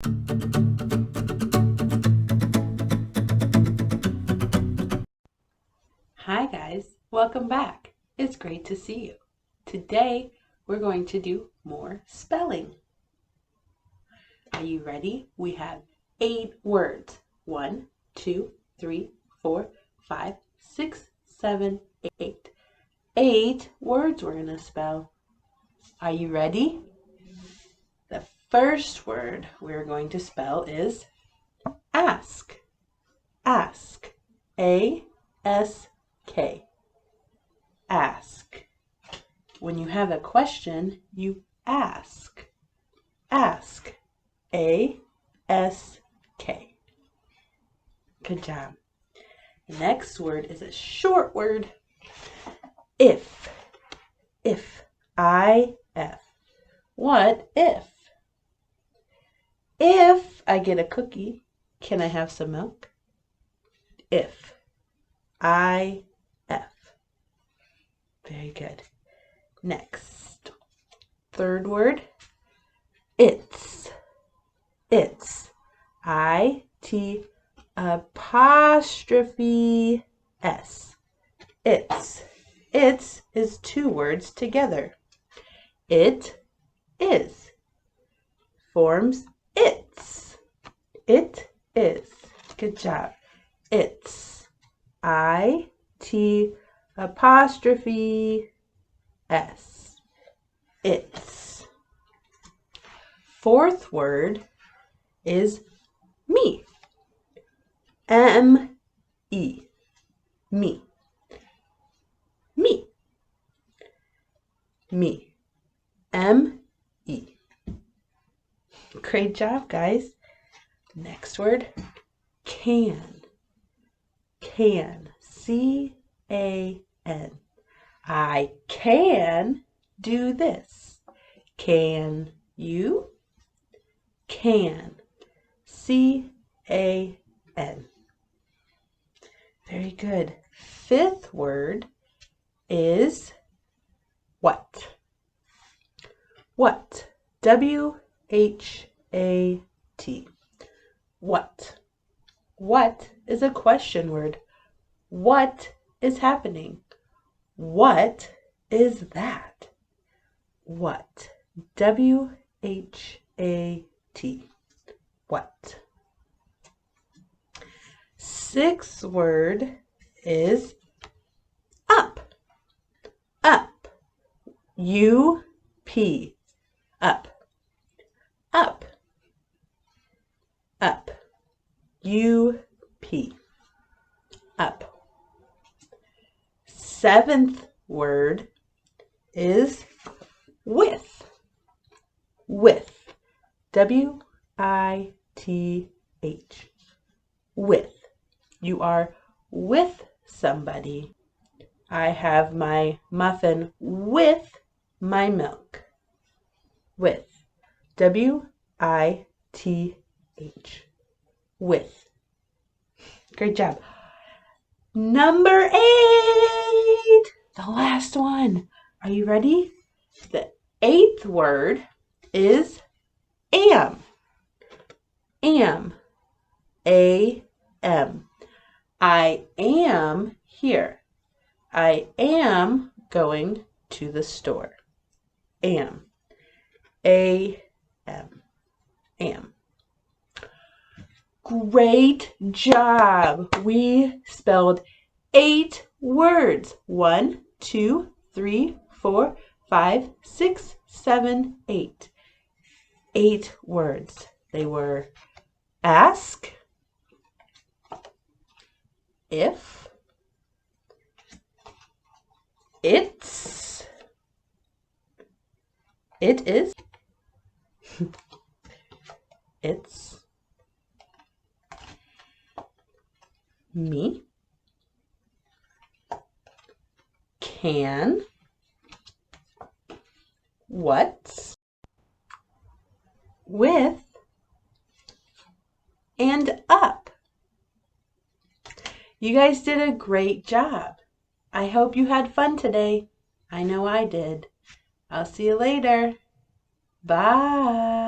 Hi guys, welcome back. It's great to see you. Today we're going to do more spelling. Are you ready? We have 8 words. 1, 2, 3, 4, 5, 6, 7, 8. 8 words we're going to spell. Are you ready? The first word we're going to spell is ask. Ask. A-S-K. Ask. When you have a question, you ask. Ask. A-S-K. Good job. The next word is a short word. If. If. I-F. What if? If I get a cookie, can I have some milk? If. I-F. Very good. Next. Third word. It's. It's. I-T apostrophe S. It's. It's is 2 words together. It is. Forms it's. It is. Good job. It's. I-T apostrophe S. It's. Fourth word is me. M-E. Me. Me. Me. M-E. Great job, guys. Next word, can. Can. C-A-N. I can do this. Can you? Can. C-A-N. Very good. Fifth word is what. What. W-H-A-T. What. What is a question word. What is happening? What is that? What. W-H-A-T. What. Sixth word is up. Up. U-P. Up. Up. Up. U-P. Up. Seventh word is with. With. W-I-T-H. With. You are with somebody. I have my muffin with my milk. With. W-I-T-H. With. Great job. Number 8. The last one. Are you ready? The 8th word is am. Am. A-M. I am here. I am going to the store. Am. A-M. Am. Great job. We spelled 8 words. 1, 2, 3, 4, 5, 6, 7, 8. 8 words. They were ask, if, it's, it is, it's, me, can, what, with, and up. You guys did a great job. I hope you had fun today. I know I did. I'll see you later. Bye.